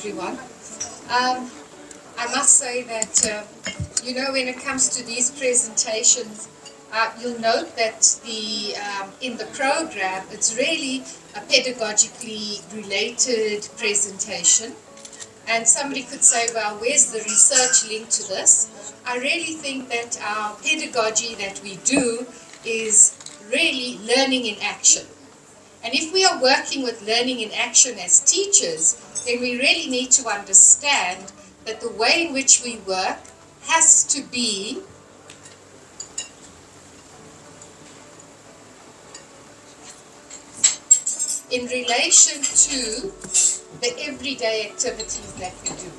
everyone. I must say that, when it comes to these presentations, you'll note that in the program, it's really a pedagogically related presentation. And somebody could say, well, where's the research link to this? I really think that our pedagogy that we do is really learning in action. And if we are working with learning in action as teachers, then we really need to understand that the way in which we work has to be in relation to the everyday activities that we do.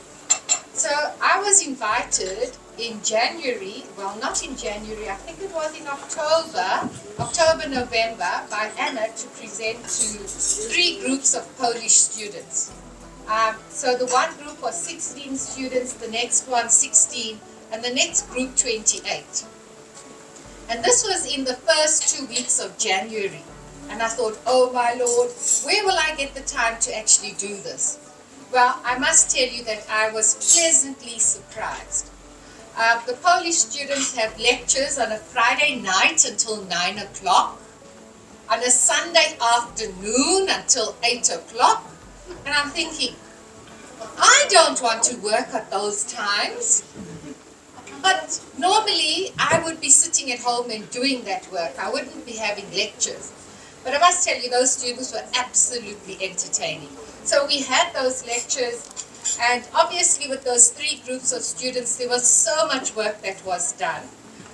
So I was invited in January, well, not in January, I think it was in October, November, by Anna to present to 3 groups of Polish students. So the one group was 16 students, the next one 16, and the next group 28. And this was in the first 2 weeks of January. And I thought, oh my Lord, where will I get the time to actually do this? Well, I must tell you that I was pleasantly surprised. The Polish students have lectures on a Friday night until 9 o'clock, on a Sunday afternoon until 8 o'clock, and I'm thinking, I don't want to work at those times. But normally, I would be sitting at home and doing that work. I wouldn't be having lectures. But I must tell you, those students were absolutely entertaining. So we had those lectures, and obviously with those 3 groups of students, there was so much work that was done.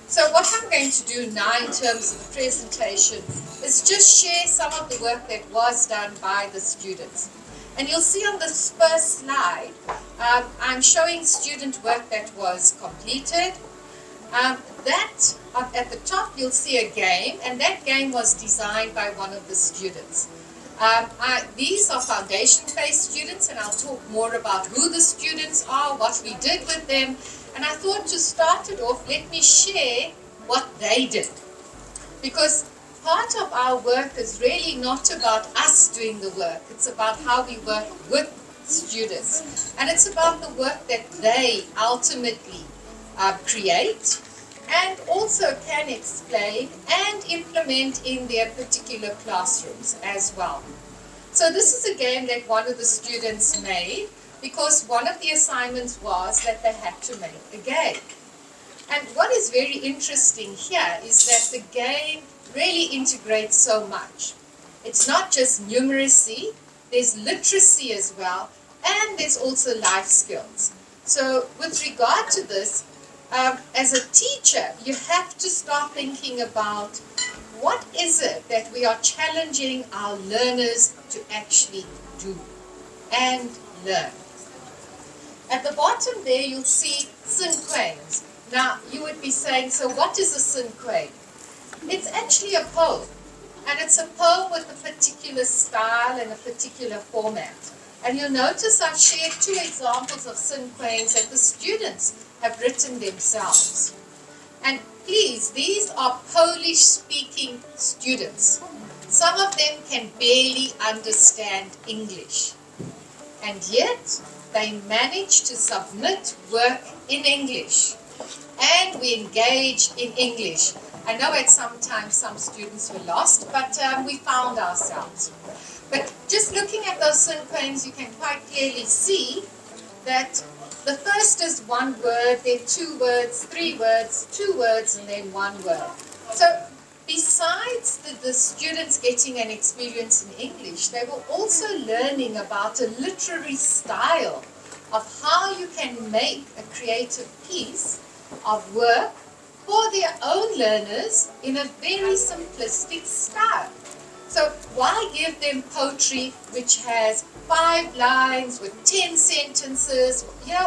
So what I'm going to do now in terms of the presentation is just share some of the work that was done by the students. And you'll see on this first slide, I'm showing student work that was completed. At the top you'll see a game, and that game was designed by one of the students. These are foundation-based students, and I'll talk more about who the students are, what we did with them. And I thought to start it off, let me share what they did. Because part of our work is really not about us doing the work. It's about how we work with students. And it's about the work that they ultimately create and also can explain and implement in their particular classrooms as well. So this is a game that one of the students made, because one of the assignments was that they had to make a game. And what is very interesting here is that the game really integrates so much. It's not just numeracy, there's literacy as well, and there's also life skills. So with regard to this, as a teacher, you have to start thinking about what is it that we are challenging our learners to actually do and learn. At the bottom there, you'll see synquanes. Now, you would be saying, so what is a synquane? It's actually a poem, and it's a poem with a particular style and a particular format. And you'll notice I've shared 2 examples of synquanes that the students have written themselves. And please, these are Polish-speaking students. Some of them can barely understand English. And yet, they managed to submit work in English. And we engaged in English. I know at some time some students were lost, but we found ourselves. But just looking at those synquanes, you can quite clearly see that the first is 1 word, then 2 words, 3 words, 2 words, and then 1 word. So besides the students getting an experience in English, they were also learning about a literary style of how you can make a creative piece of work for their own learners in a very simplistic style. So why give them poetry which has 5 lines with 10 sentences,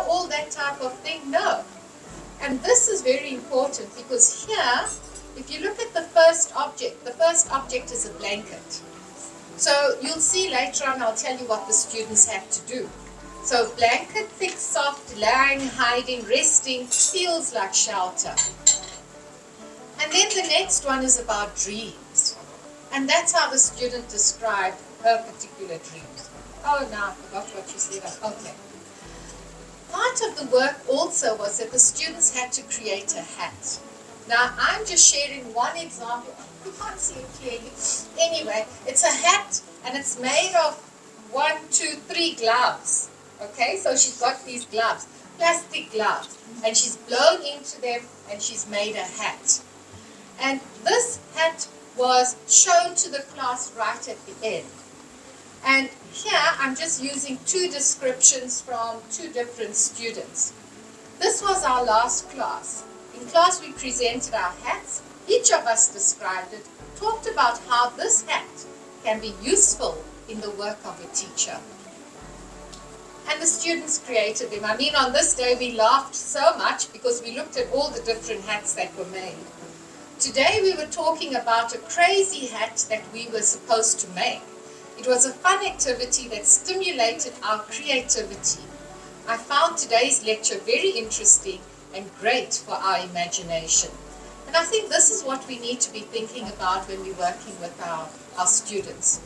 all that type of thing? No. And this is very important, because here, if you look at the first object is a blanket. So you'll see later on, I'll tell you what the students have to do. So blanket, thick, soft, lying, hiding, resting, feels like shelter. And then the next one is about dreams. And that's how the student described her particular dreams. Oh, now I forgot what you said. Okay. part of the work also was that the students had to create a hat. Now, I'm just sharing one example. You can't see it clearly. Anyway, it's a hat, and it's made of 1, 2, 3 gloves. Okay, so she's got these gloves, plastic gloves, and she's blown into them, and she's made a hat. And this hat was shown to the class right at the end. And here, I'm just using 2 descriptions from 2 different students. This was our last class. In class, we presented our hats. Each of us described it, talked about how this hat can be useful in the work of a teacher. And the students created them. I mean, on this day, we laughed so much because we looked at all the different hats that were made. Today, we were talking about a crazy hat that we were supposed to make. It was a fun activity that stimulated our creativity. I found today's lecture very interesting and great for our imagination. And I think this is what we need to be thinking about when we're working with our students.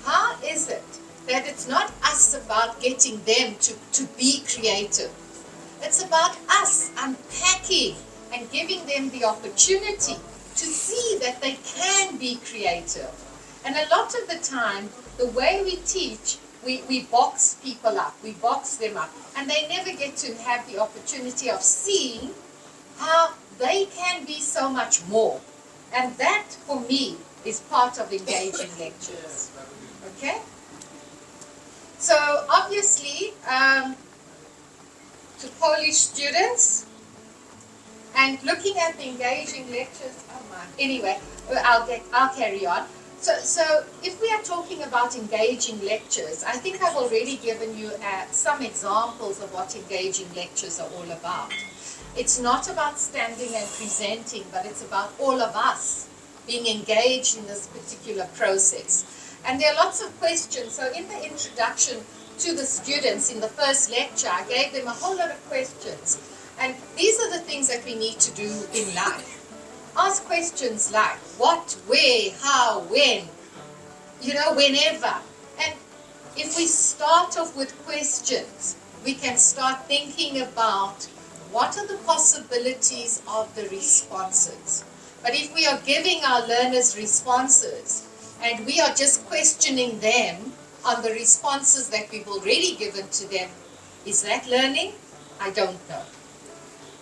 How is it that it's not us about getting them to be creative? It's about us unpacking and giving them the opportunity to see that they can be creative. And a lot of the time, the way we teach, we box people up, we box them up, and they never get to have the opportunity of seeing how they can be so much more. And that, for me, is part of engaging lectures. Okay? So, obviously, to Polish students, and looking at the engaging lectures, oh my, anyway, I'll carry on. So if we are talking about engaging lectures, I think I've already given you some examples of what engaging lectures are all about. It's not about standing and presenting, but it's about all of us being engaged in this particular process. And there are lots of questions. So in the introduction to the students in the first lecture, I gave them a whole lot of questions. And these are the things that we need to do in life. Ask questions like what, where, how, when, whenever. And if we start off with questions, we can start thinking about what are the possibilities of the responses. But if we are giving our learners responses and we are just questioning them on the responses that we've already given to them, is that learning? I don't know.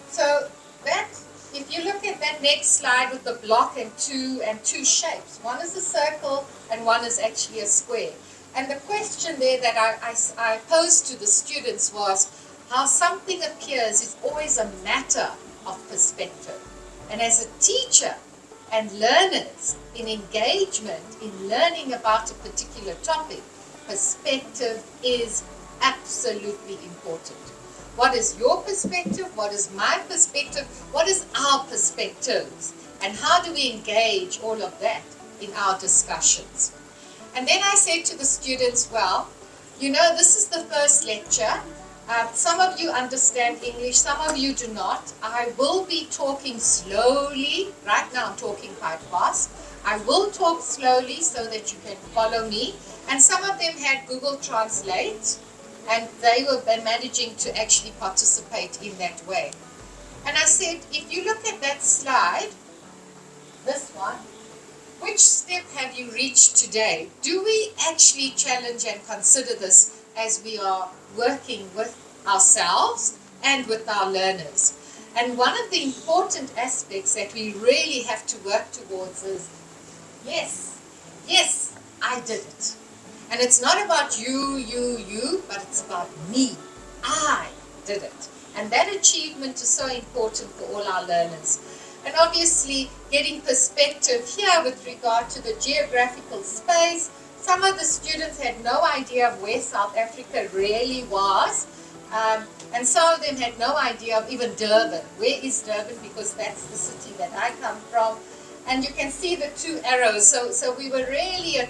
So that, if you look at that next slide with the block and two shapes, one is a circle and one is actually a square. And the question there that I posed to the students was how something appears is always a matter of perspective. And as a teacher and learners in engagement, in learning about a particular topic, perspective is absolutely important. What is your perspective? What is my perspective? What is our perspectives? And how do we engage all of that in our discussions? And then I said to the students, well, this is the first lecture. Some of you understand English, some of you do not. I will be talking slowly. Right now I'm talking quite fast. I will talk slowly so that you can follow me. And some of them had Google Translate. And they were managing to actually participate in that way. And I said, if you look at that slide, this one, which step have you reached today? Do we actually challenge and consider this as we are working with ourselves and with our learners? And one of the important aspects that we really have to work towards is, yes, I did it. And it's not about you, but it's about me. I did it. And that achievement is so important for all our learners. And obviously, getting perspective here with regard to the geographical space. Some of the students had no idea of where South Africa really was. And some of them had no idea of even Durban. Where is Durban? Because that's the city that I come from. And you can see the 2 arrows. So we were really a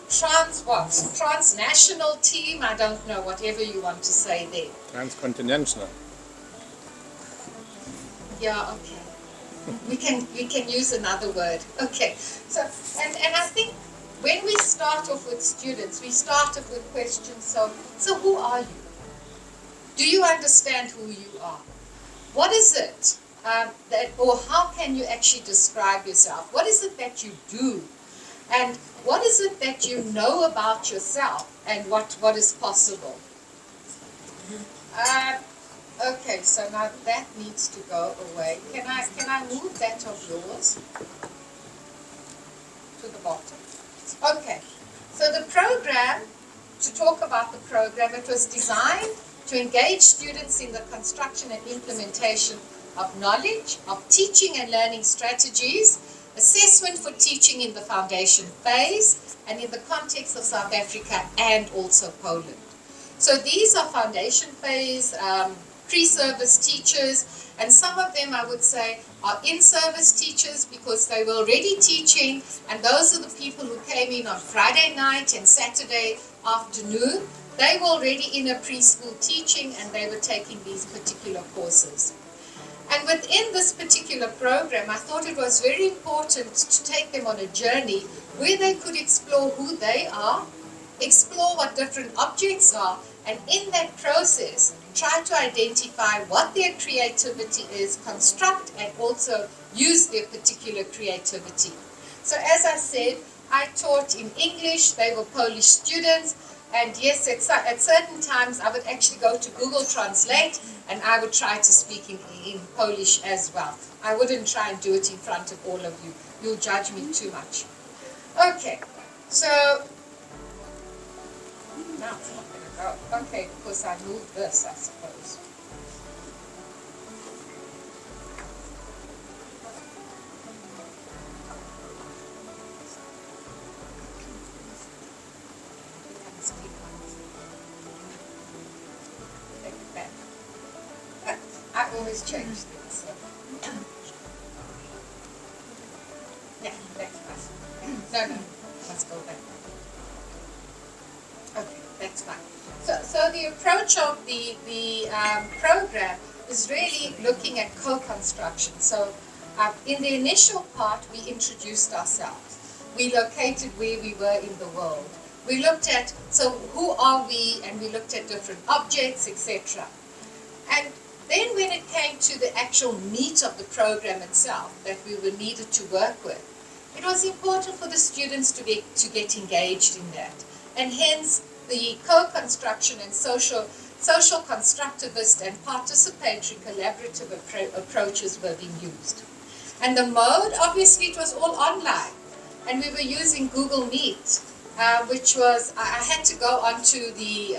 transnational team, I don't know, whatever you want to say there. Transcontinental. Yeah, okay. We can use another word. Okay. So and I think when we start off with students, we start off with questions. So who are you? Do you understand who you are? What is it or how can you actually describe yourself? What is it that you do? And what is it that you know about yourself and what is possible? Okay, so now that needs to go away. Can I move that of yours to the bottom? Okay, so the program, to talk about the program, it was designed to engage students in the construction and implementation of knowledge, of teaching and learning strategies, assessment for teaching in the foundation phase, and in the context of South Africa and also Poland. So these are foundation phase, pre-service teachers, and some of them I would say are in-service teachers because they were already teaching, and those are the people who came in on Friday night and Saturday afternoon. They were already in a preschool teaching and they were taking these particular courses. And within this particular program, I thought it was very important to take them on a journey where they could explore who they are, explore what different objects are, and in that process, try to identify what their creativity is, construct and also use their particular creativity. So as I said, I taught in English, they were Polish students, and yes, at certain times I would actually go to Google Translate and I would try to speak in Polish as well. I wouldn't try and do it in front of all of you. You'll judge me too much. Okay, so now it's not going to go. Okay, because I moved this, I suppose. I always change things. So. Yeah, that's fine. No, let's go back. Okay, that's fine. So the approach of the program is really looking at co-construction. So in the initial part, we introduced ourselves. We located where we were in the world. We looked at, so who are we, and we looked at different objects, etc. And then when it came to the actual meat of the program itself that we were needed to work with, it was important for the students to get engaged in that. And hence the co-construction and social constructivist and participatory collaborative approaches were being used. And the mode, obviously, it was all online. And we were using Google Meet, which was, I had to go onto the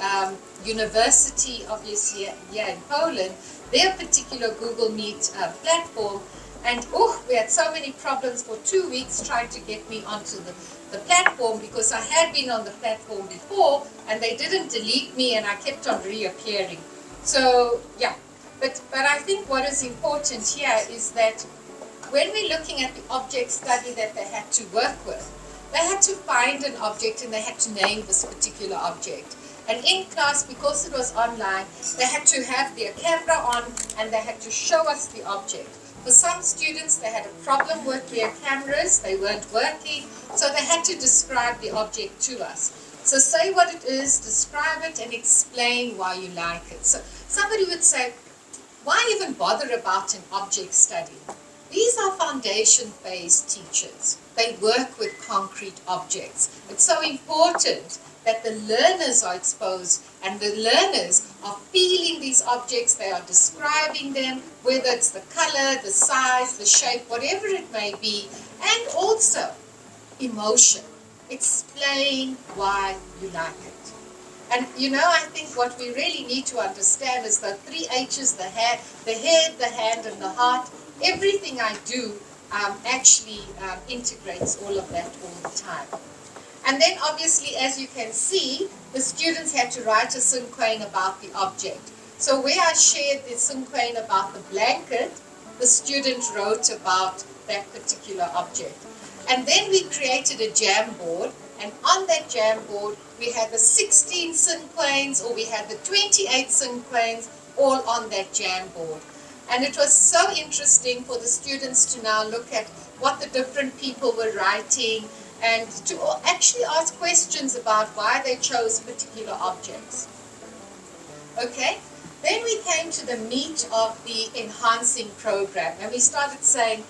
university, obviously, here in Poland, their particular Google Meet platform, and we had so many problems for 2 weeks trying to get me onto the platform because I had been on the platform before and they didn't delete me and I kept on reappearing. So yeah, but I think what is important here is that when we're looking at the object study that they had to work with, they had to find an object and they had to name this particular object. And in class, because it was online, they had to have their camera on and they had to show us the object. For some students, they had a problem with their cameras, they weren't working, so they had to describe the object to us. So say what it is, describe it, and explain why you like it. So somebody would say, why even bother about an object study? These are foundation-based teachers. They work with concrete objects. It's so important that the learners are exposed and the learners are feeling these objects, they are describing them, whether it's the color, the size, the shape, whatever it may be, and also emotion. Explain why you like it. And I think what we really need to understand is the 3 H's, the head, the hand, and the heart. Everything I do actually integrates all of that all the time. And then obviously, as you can see, the students had to write a cinquain about the object. So where I shared the cinquain about the blanket, the student wrote about that particular object. And then we created a jam board, and on that jam board, we had the 16 cinquains, or we had the 28 cinquains, all on that jam board. And it was so interesting for the students to now look at what the different people were writing, and to actually ask questions about why they chose particular objects. Okay, Then we came to the meat of the enhancing program, and we started saying,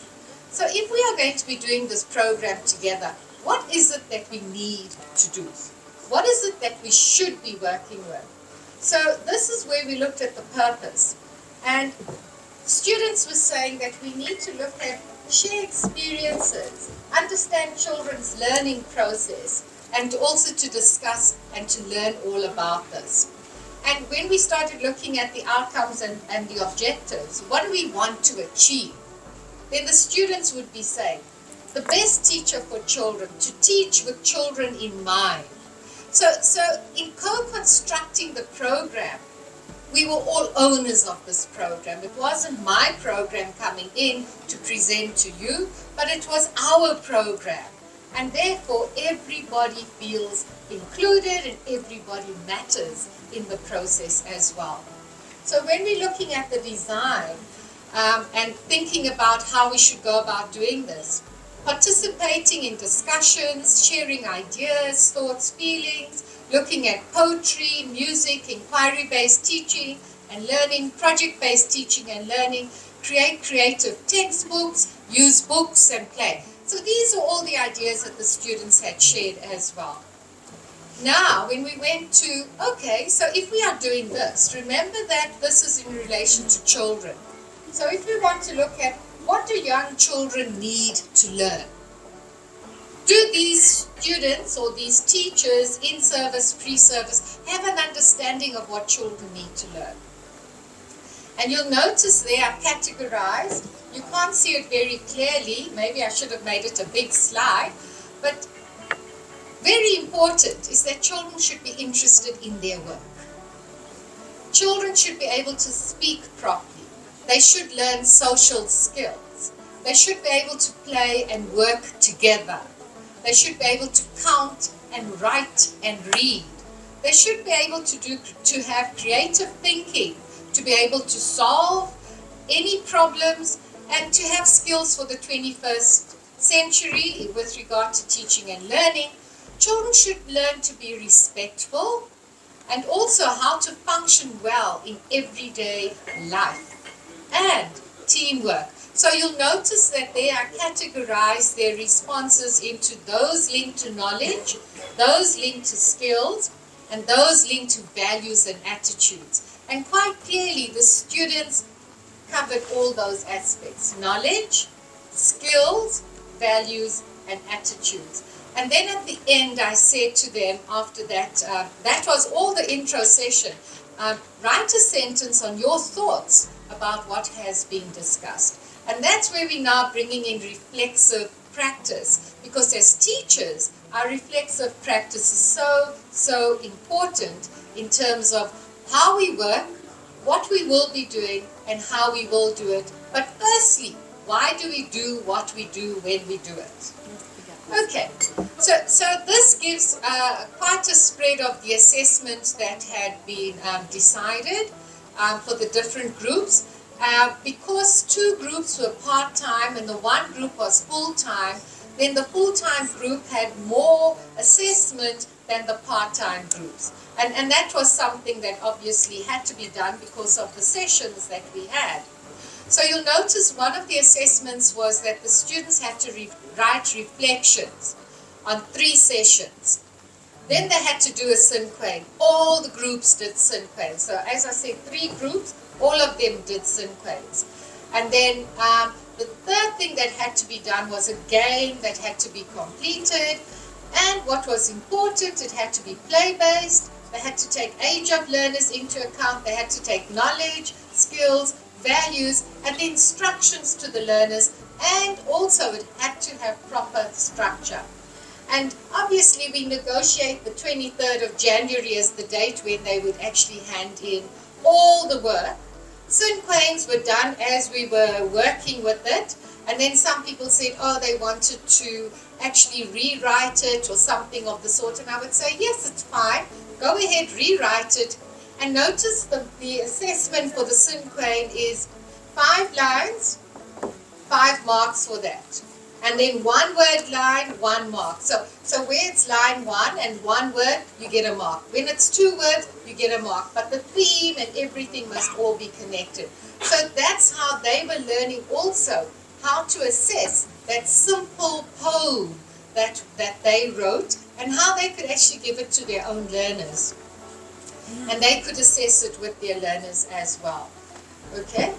so if we are going to be doing this program together, what is it that we need to do? What is it that we should be working with? So this is where we looked at the purpose. And students were saying that we need to look at share experiences, understand children's learning process, and also to discuss and to learn all about this. And when we started looking at the outcomes and the objectives, what do we want to achieve? Then the students would be saying, the best teacher for children, to teach with children in mind. So in co-constructing the program, we were all owners of this program. It wasn't my program coming in to present to you, but it was our program. And therefore, everybody feels included and everybody matters in the process as well. So when we're looking at the design and thinking about how we should go about doing this, participating in discussions, sharing ideas, thoughts, feelings, looking at poetry, music, inquiry-based teaching and learning, project-based teaching and learning, create creative textbooks, use books and play. So these are all the ideas that the students had shared as well. Now, when we went to, okay, so if we are doing this, remember that this is in relation to children. So if we want to look at what do young children need to learn? Do these students or these teachers in service, pre-service, have an understanding of what children need to learn? And you'll notice they are categorized. You can't see it very clearly. Maybe I should have made it a big slide. But very important is that children should be interested in their work. Children should be able to speak properly. They should learn social skills. They should be able to play and work together. They should be able to count and write and read. They should be able to have creative thinking, to be able to solve any problems and to have skills for the 21st century with regard to teaching and learning. Children should learn to be respectful and also how to function well in everyday life and teamwork. So you'll notice that they are categorized, their responses into those linked to knowledge, those linked to skills, and those linked to values and attitudes. And quite clearly, the students covered all those aspects: knowledge, skills, values, and attitudes. And then at the end, I said to them after that, that was all the intro session, write a sentence on your thoughts about what has been discussed. And that's where we're now bringing in reflexive practice, because as teachers, our reflexive practice is so important in terms of how we work, what we will be doing, and how we will do it. But firstly, why do we do what we do when we do it? Okay, so this gives quite a spread of the assessments that had been decided for the different groups. Because two groups were part-time and the one group was full-time, then the full-time group had more assessment than the part-time groups. And that was something that obviously had to be done because of the sessions that we had. So you'll notice one of the assessments was that the students had to write reflections on 3 sessions. Then they had to do a synquane. All the groups did synquane. So as I said, 3 groups, all of them did synquanes. And then the third thing that had to be done was a game that had to be completed. And what was important, it had to be play-based. They had to take age of learners into account. They had to take knowledge, skills, values, and the instructions to the learners. And also it had to have proper structure. And obviously we negotiate the 23rd of January as the date when they would actually hand in all the work. Synquanes were done as we were working with it. And then some people said, oh, they wanted to actually rewrite it or something of the sort. And I would say, yes, it's fine. Go ahead, rewrite it. And notice the assessment for the synquane is 5 lines, 5 marks for that. And then one word line, 1 mark. So where it's line 1 and 1 word, you get a mark. When it's 2 words, you get a mark. But the theme and everything must all be connected. So that's how they were learning also how to assess that simple poem that they wrote and how they could actually give it to their own learners. And they could assess it with their learners as well. Okay?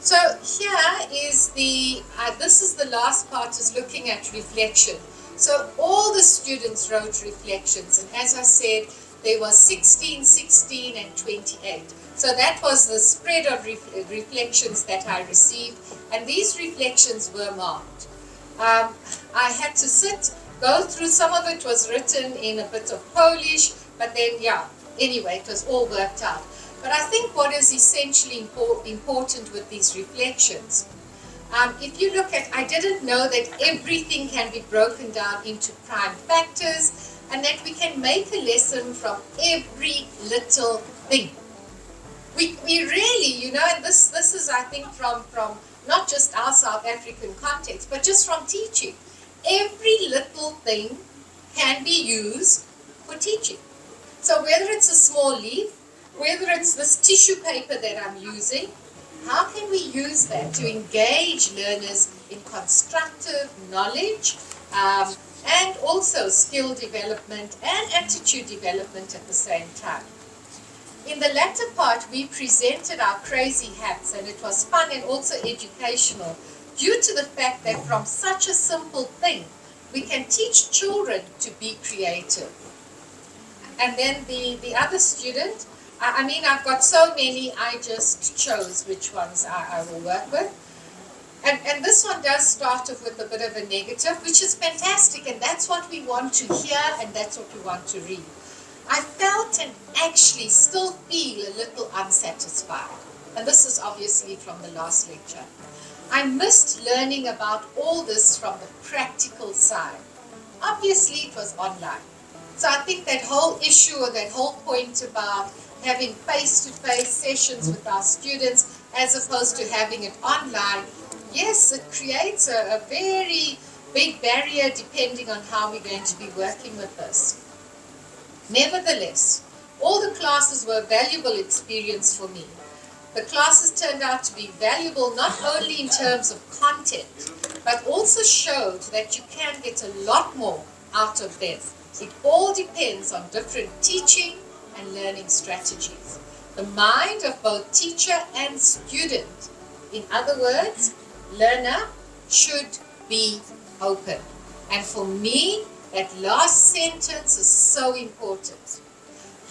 So here is this is the last part, is looking at reflection. So all the students wrote reflections, and as I said, there was 16, 16, and 28. So that was the spread of reflections that I received, and these reflections were marked. I had to go through, some of it was written in a bit of Polish, but then, anyway, it was all worked out. But I think what is essentially important with these reflections, if you look at, I didn't know that everything can be broken down into prime factors and that we can make a lesson from every little thing. We really, and this is, I think, from not just our South African context, but just from teaching. Every little thing can be used for teaching. So whether it's a small leaf, whether it's this tissue paper that I'm using, how can we use that to engage learners in constructive knowledge and also skill development and attitude development at the same time? In the latter part, we presented our crazy hats, and it was fun and also educational due to the fact that from such a simple thing, we can teach children to be creative. And then the other student, I've got so many, I just chose which ones I will work with. And this one does start off with a bit of a negative, which is fantastic, and that's what we want to hear, and that's what we want to read. I felt and actually still feel a little unsatisfied. And this is obviously from the last lecture. I missed learning about all this from the practical side. Obviously, it was online. So I think that whole issue, or that whole point about having face-to-face sessions with our students as opposed to having it online, yes, it creates a very big barrier depending on how we're going to be working with this. Nevertheless, all the classes were a valuable experience for me. The classes turned out to be valuable not only in terms of content, but also showed that you can get a lot more out of them. It all depends on different teaching and learning strategies. The mind of both teacher and student, in other words, learner, should be open. And for me, that last sentence is so important.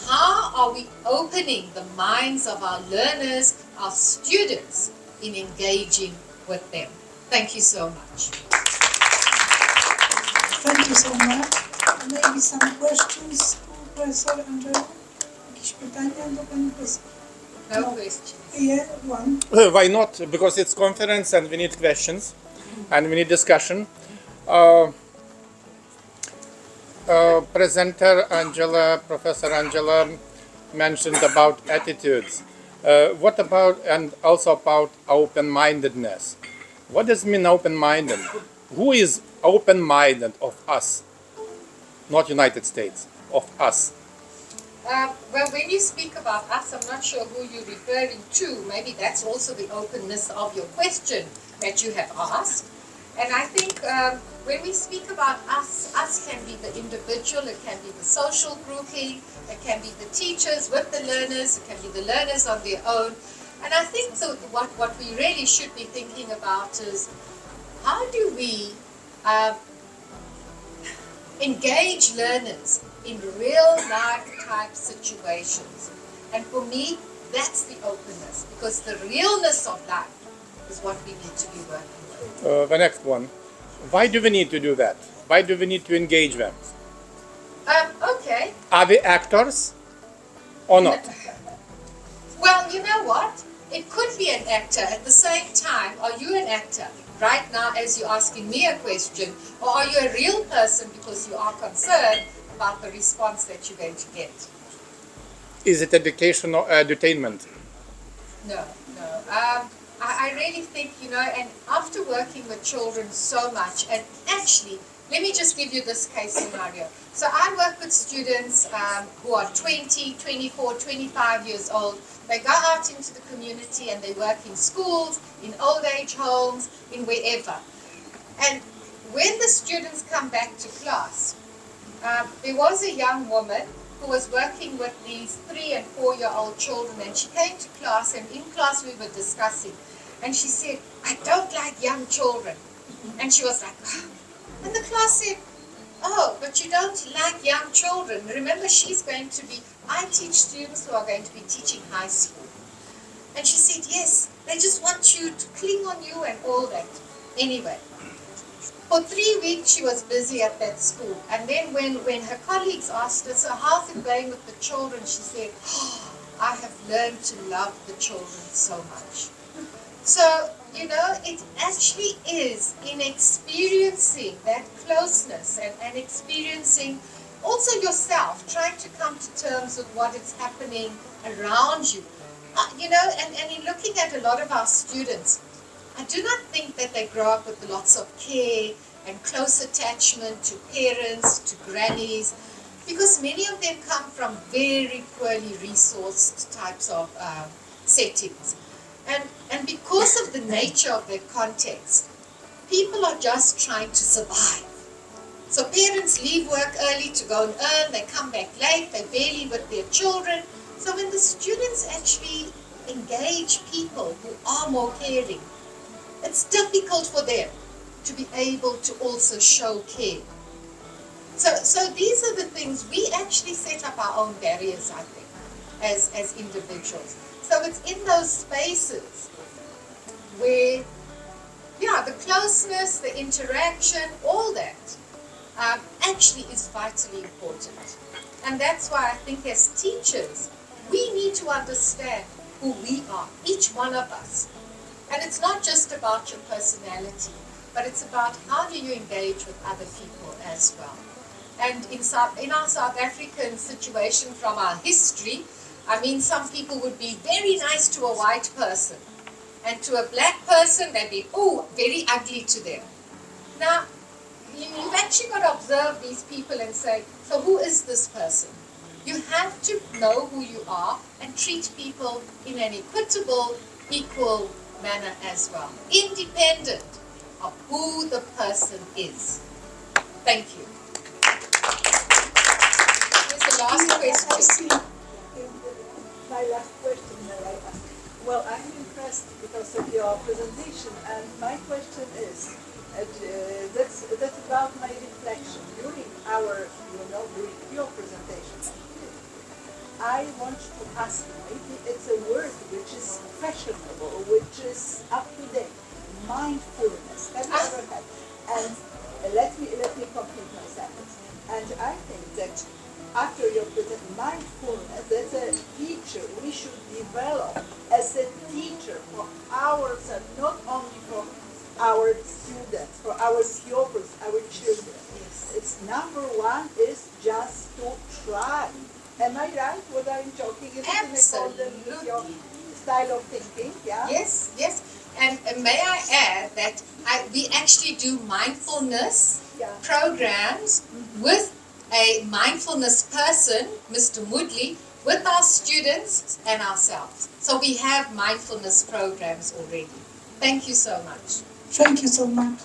How are we opening the minds of our learners, our students, in engaging with them? Thank you so much. Thank you so much. Maybe some questions to Professor Angela? Jakieś pytania do pani profesor? No questions. Yeah, one. Why not? Because it's conference and we need questions and we need discussion. Presenter Angela, Professor Angela mentioned about attitudes. What about, and also about open-mindedness? What does it mean open-minded? Who is open-minded of us? Not United States, of us. Well, when you speak about us, I'm not sure who you're referring to. Maybe that's also the openness of your question that you have asked. And I think when we speak about us can be the individual, it can be the social grouping, it can be the teachers with the learners, it can be the learners on their own. And I think what we really should be thinking about is how do we engage learners in real life type situations. And for me, that's the openness, because the realness of life is what we need to be working with. The next one. Why do we need to do that? Why do we need to engage them? Okay. Are we actors or not? Well, you know what? It could be an actor. At the same time, are you an actor? Right now, as you're asking me a question, or are you a real person because you are concerned about the response that you're going to get? Is it education or entertainment? No. I really think, you know, and after working with children so much, and actually, let me just give you this case scenario. So I work with students who are 20, 24, 25 years old. They go out into the community and they work in schools, in old age homes, in wherever. And when the students come back to class, there was a young woman who was working with these 3- and 4-year-old children, and she came to class, and in class we were discussing, and she said, I don't like young children. And she was like, oh. And the class said, oh, but you don't like young children. Remember, she's going to be, I teach students who are going to be teaching high school. And she said, yes, they just want you to cling on you and all that. Anyway, for 3 weeks she was busy at that school. And then when her colleagues asked her, so how's it going with the children? She said, oh, I have learned to love the children so much. So, you know, it actually is in experiencing that closeness and experiencing also yourself, trying to come to terms with what is happening around you. You know, and in looking at a lot of our students, I do not think that they grow up with lots of care and close attachment to parents, to grannies, because many of them come from very poorly resourced types of settings. And because of the nature of their context, people are just trying to survive. So parents leave work early to go and earn, they come back late, they're barely with their children. So when the students actually engage people who are more caring, it's difficult for them to be able to also show care. So these are the things, we actually set up our own barriers, I think, as individuals. So it's in those spaces where, yeah, the closeness, the interaction, all that actually is vitally important. And that's why I think as teachers, we need to understand who we are, each one of us. And it's not just about your personality, but it's about how do you engage with other people as well. And in our South African situation from our history, I mean, some people would be very nice to a white person, and to a black person, they'd be, oh, very ugly to them. Now, you've actually got to observe these people and say, so who is this person? You have to know who you are and treat people in an equitable, equal manner as well, independent of who the person is. Thank you. Here's the last question. My last question that I ask. Well, I'm impressed because of your presentation, and my question is, that's about my reflection during during your presentation. I want to ask you, maybe it's a word which is fashionable, which is up to date, mindfulness. Have you ever had? And let me complete my sentence. And I think that after your presentation, mindfulness, that's a feature we should develop as a teacher for ourselves, not only for our students, for our pupils, our children. It's number one is just to try. Am I right? What I'm talking is Absolutely. Your style of thinking, yeah? Yes, yes. And may I add that we actually do mindfulness programs with a mindfulness person, Mr. Moodley, with our students and ourselves. So we have mindfulness programs already. Thank you so much. Thank you so much.